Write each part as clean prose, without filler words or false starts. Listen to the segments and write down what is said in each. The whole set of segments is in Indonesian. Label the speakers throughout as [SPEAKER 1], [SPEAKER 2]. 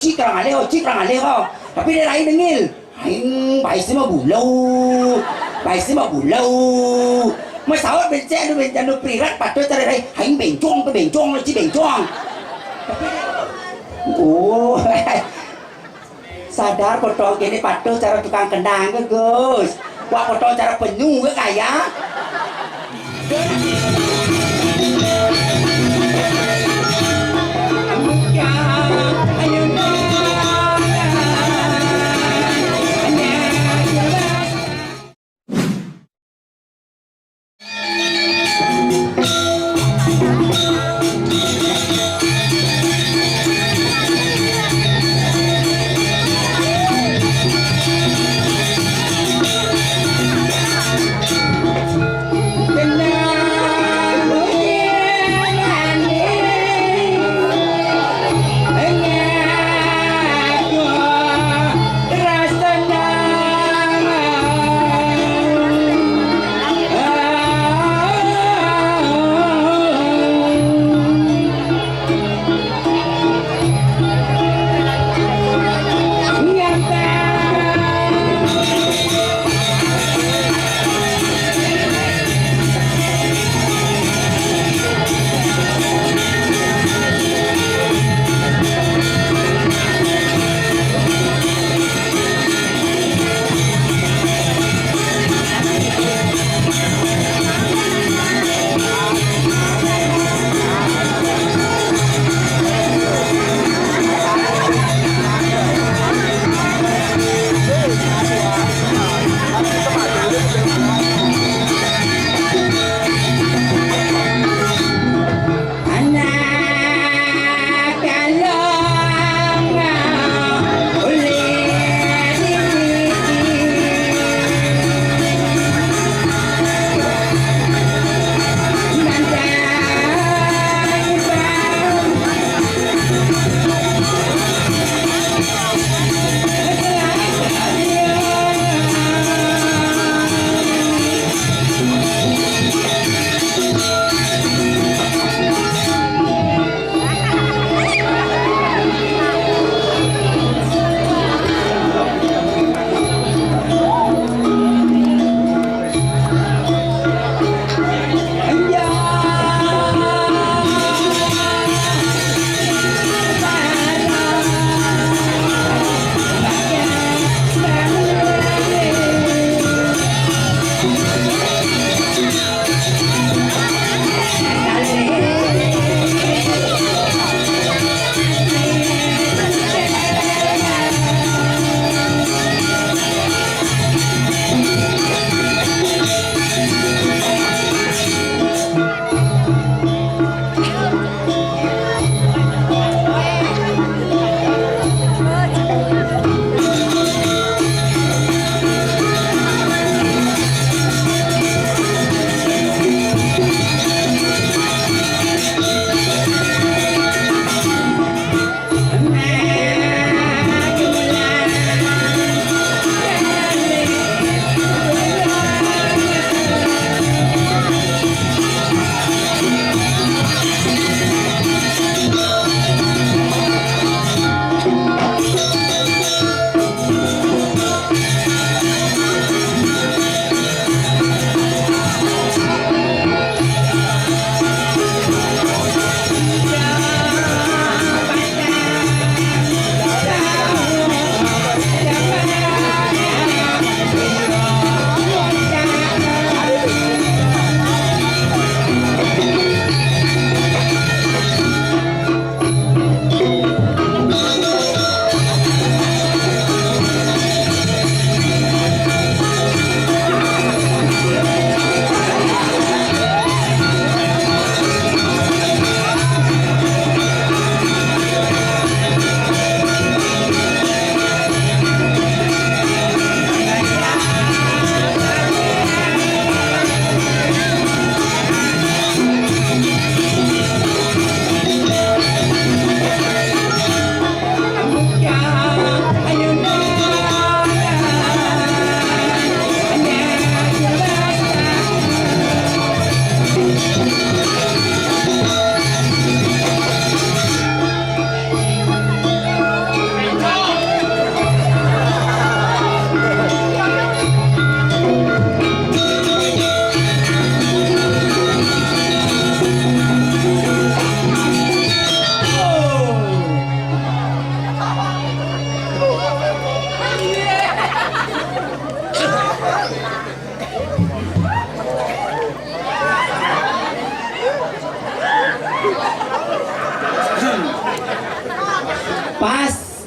[SPEAKER 1] cik orang Aleho. Tapi dia lain dengil. Aing baik sih mah bulau. Masalah bencana prirat patut cari lain. Aing bencong lah ci bencong. Oh, sadar potong gini patut cara tukang kendang ke Gus. Wah potong cara penyu ke kaya.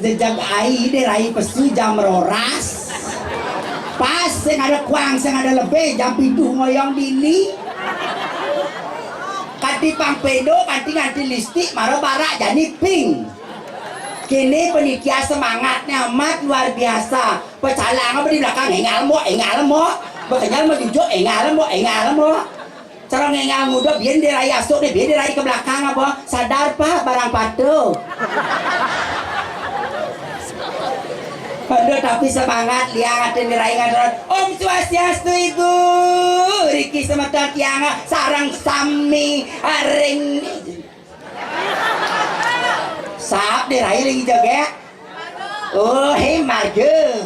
[SPEAKER 1] jejak ai derai pesu jam roras. Pas sing ada kuang sing ada lebih jam 7 ngoyong dini. Kanti pangpedo kanti nganti listik maro barak jadi ping. Kini penitia semangatnya amat luar biasa. Pecalang apa di belakang engal mo. Bekenyal mau jujur engal mo. Cara ngengal muda biar dirai asuk deh, biar dirai ke belakang apa. Sadar pak barang patuh. Aduh tapi semangat lihat dirai ngadoran. Om Swastiastu ibu. Riki semeton tiang sarang sami aring. Sap dirai lagi jaga. Oh hei marga.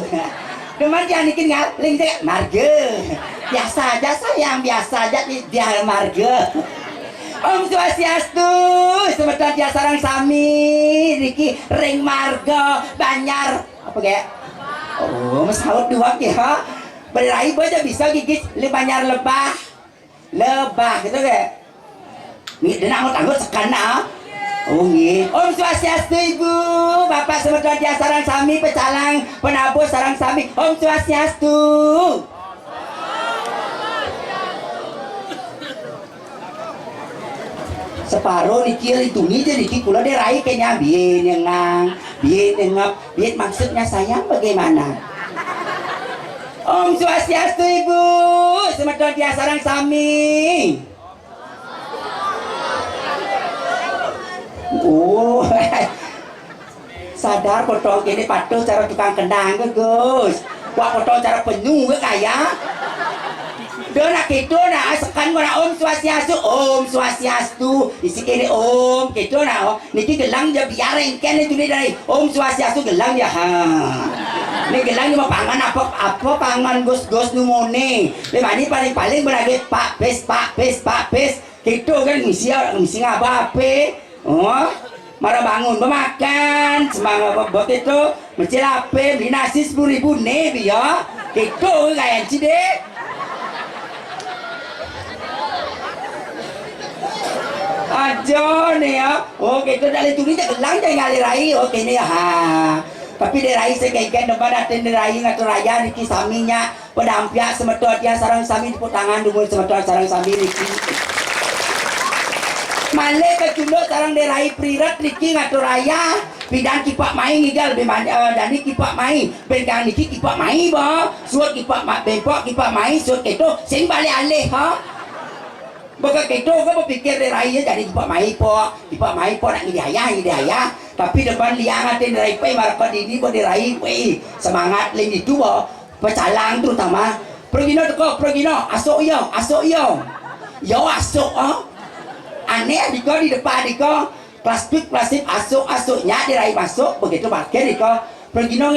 [SPEAKER 1] Teman jangan bikin link jaga marga. Biasa aja sayang, biasa aja dia marga. Om Swastiastu, semeton dia sarang sami, Riki ring marga Banyar apa kayak? Oh, masaut dua ya. Berai aja bisa gigit Banyar lebah gitu kayak. Nih denang anggot sekana. Oh nggih. Om Swastiastu ibu, bapak semeton dia sarang sami, pecalang penabur sarang sami. Om Swastiastu. Separuh niki itu nih jadi kula derai kayaknya bien yang ngap bien maksudnya sayang bagaimana. Om Swastiastu ibu, semeton dia sarang sami. Oh sadar potong ini patuh cara tukang kendang ke Gus. Wah potong cara penyu ke kaya. Dona gitu na sekan mo na Om Swastiastu isi kini Om gitu na niki gelang dia biarin kene tuni dari Om Swastiastu gelang ya ha ini gelang ni mapangan apa pangan gos numone lemani paling berage pak pes gitu kan misi ngapa oh marah bangun memakan semangat bot itu mencil ape beli nasi 10.000 nih ya gitu kayak cide. Ajo nih ya, oh gitu dari tulis gelang jangan ngalir oke nih ha. Tapi derai segaikan depan aten derai ngatur raya niki saminya pedampia semetot dia sarang sami di tangan dulu semetot sarang sami niki. Male kecundo sarang derai prirat niki ngatur raya bidan kipak main ngigal dan kipak main bengang niki kipak main ba suat kipak bempok kipak main suat itu sing balik alih ha. Baka gitu kan berpikir derai jadi kipak main po nak ngidaya tapi depan liang aten derai pe marpat ini bo derai pe semangat lain itu bo pecalang terutama pergi no asok yo asok aneh diko di depan diko plastik asoknya derai masuk begitu pakai diko pergi no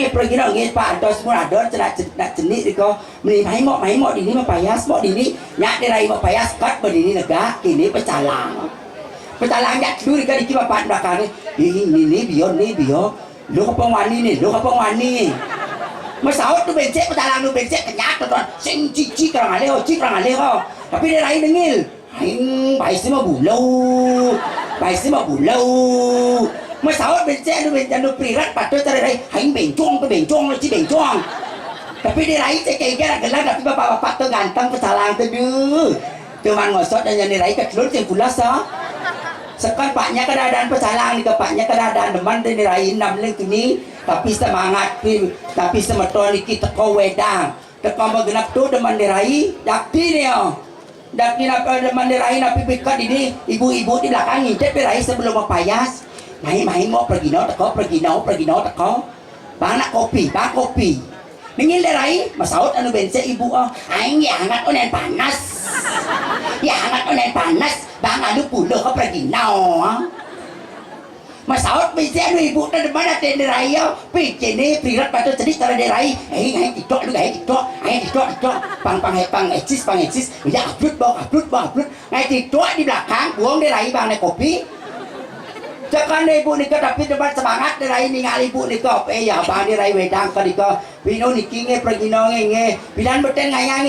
[SPEAKER 1] pak dos semua adon cenak jenik diko meni main mo dini mah payas mo dini nyak derai mo payas kat berdini lega kini pecalang yak dulu diki bapak belakang ini bio lu kapong wani masaut tu becek pecalang tu becek kenyak tuan sing cici kerang aleho tapi derai dengil aing bai semua bulau masaut becek tu prirat patut cari aing bencong tapi derai cek gelang tapi bapak tu ganteng pecalang tu cuman ngosot dan derai ketelur yang pulas sekan paknya keadaan pecalang ni paknya keadaan deman dan derai 6 leng ni tapi semangat tapi semeton iki teko wedang teko begenap tu deman derai dakti ni dakti deman derai napi pikat ini ibu-ibu di belakang ngintip derai sebelum mapayas main mau pergi no teko bang nak kopi ningil derai masaut anu bense ibu aing ya hangat onen panas bang anu pulo ka pergi no masaut bense anu ibu ta depan aten derai pice ni prirat patut jadi cara derai aing tiktok pang eksis ya upload ngai tiktok di belakang buang derai bang naik kopi Jakan ibu nika tapi debat semangat derai ningali ibu nika ya bang derai wedang ka nika pino niki nge pergi nge pidan beten ngaya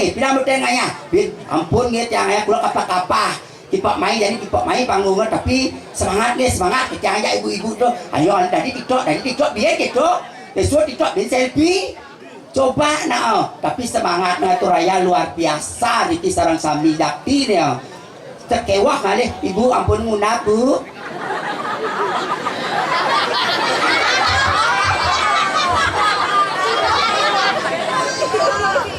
[SPEAKER 1] bin ampun nge tiang aya kula kapah Kipak main jadi kipak main panggungan tapi semangat nih semangat percaya ibu-ibu tuh ayo dari TikTok biar gitu besok TikTok biar selfie coba tapi semangat tuh raya luar biasa di sarang sami dakti nih terkewah kali ibu ampun munah bu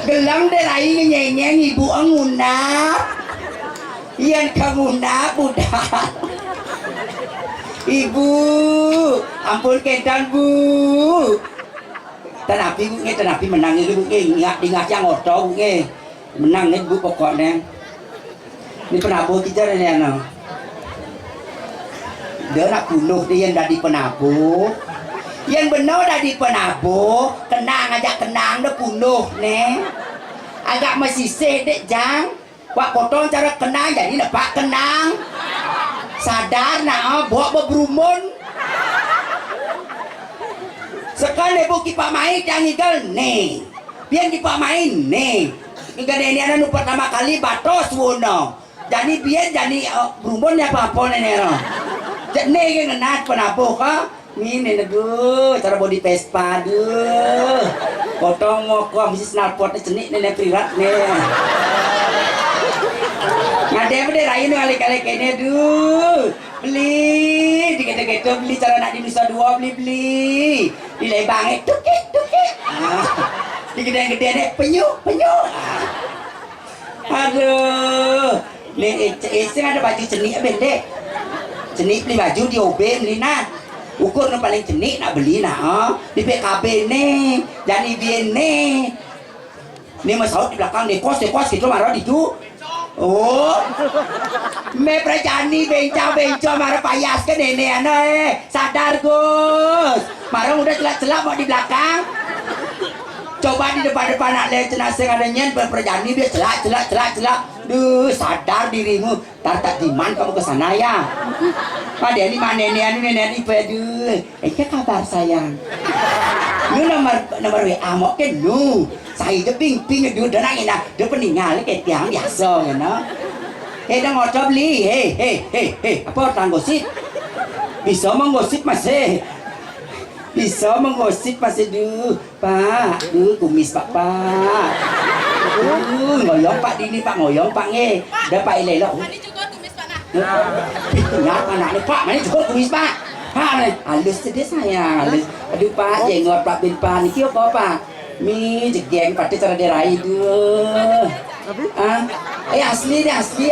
[SPEAKER 1] gelang derai nyenyeng ibu angunap yang kangunap udah ibu ampun kedan bu tenapi menang itu bu ingat yang oto bu menang nih bu pokoknya ini penabuh kita ini anak dia nak bunuh dia yang dari penabuh yang benar dari penabuh kenang aja kenang dia bunuh nih agak masih sedek jang wak potong cara kenang jadi lepak kenang sadar bawa berumun sekali ibu kipak main yang igal nih biar kipak main nih ikan ini ada pertama kali batos wono jadi biar jadi berumun ya apa nih nih yang kenat penabuh kah ini aduh cara body Vespa aduh potong ngokok mesti snalpotnya cenik nih privat nih ngadep deh rayu kali-kali ini aduh beli dikit-dikit beli cara nak di Nusa Dua beli nilai banget tukik dikit-dikit deh penyu aduh nih ada baju cenik bende cenik beli baju di OB beli ukur yang paling cenik nak beli di PKB nih jadi biar nih masalah di belakang dekos gitu marah itu oh me prajani benca marah payas ke nenek sadar Gus marah udah celak-celak mau di belakang coba di depan-depan nak lihat jenazah adanya berprajani dia celak duh sadar dirimu tak diman kamu kesana ya pada ini mana nenek aduh kabar sayang lu nomor WA mau ke lu saya itu ping dia udah nangin dia peninggal kayak tiang biasa ya no udah ngocob beli apa orang gosip bisa menggosip masih duh pak kumis pak ngoyong pak dini pak ngoyong pak udah pak ilelo
[SPEAKER 2] Mani juga kumis pak nah
[SPEAKER 1] ingat anaknya pak mana cukup kumis pak halus sedih saya halus aduh pak jenggot pak bin pak ini apa pak mi jegeng pati cara derai duh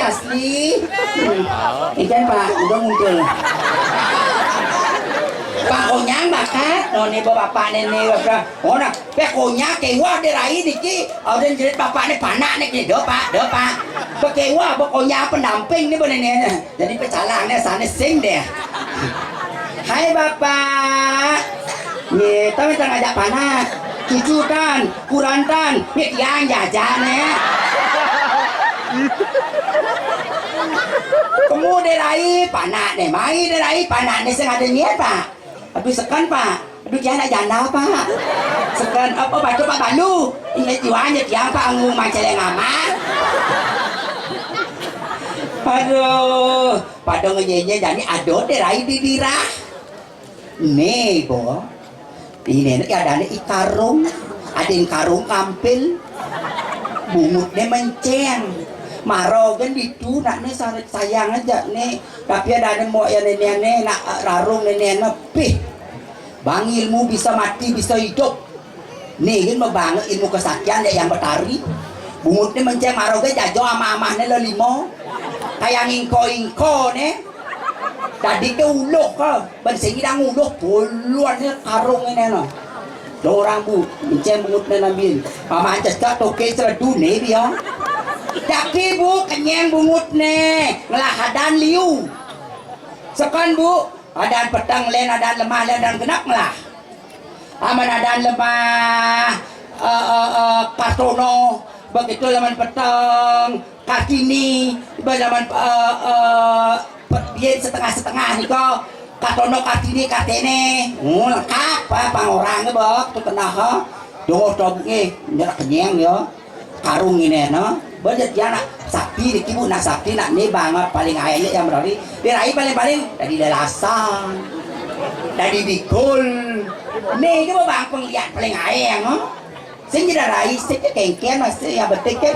[SPEAKER 1] asli ikan pak udah muncul pak konyang bakat noni bapak nenek bapak konyang kewa derai diki dan jerit bapak ini panak nih do pak kewa konyang pendamping nih nenek jadi pecalangnya sana sing deh hai bapak nih tapi ngajak panak cucutan kurantan nih tiang jajan ya kamu derai panak nih mai derai panak nih sengaja niat pak aduh sekan pak aduh jangan janda pak sekan apa baca pak balu ingat jiwanya tiang pak ngu macam ngamat aduh pada ngejenye jadi ado derai di dirah nih bo ini ada ikarung ada yang karung kampil bungutnya menceng marogan itu nak nih sayang aja nih tapi ada mau ya nenek nak rarung nenek lebih bang ilmu bisa mati bisa hidup nih kan mau banget ilmu kesaktian ya yang bertari bungutnya menceng marogan jajo ama-amahnya lelimo kayak ingko nih tadi ke uluk ka bensingi dah uluk puluhannya karung ini no dorang bu menceng bungutnya nabil paman cestak toke seradu nih dia tapi bu kenyang bungut nih ngelahadan liu sekan bu adan petang len adan lemah len adan genap lah aman adan lemah Kartono begitu laman petang Kartini laman biar setengah nih kok Kartono Kartini Kartene lengkap pangorangnya bok tuh kena ha doh dobnya nyerah kenyang ya karung ini no banyak ya nak sakti di kibu nak sakti nak nih banget paling ayahnya yang berarti dirai paling dari lelasan dari bikul nih cái bang penglihat paling ayah no sing jadi rai sih kengken masih ya betul ke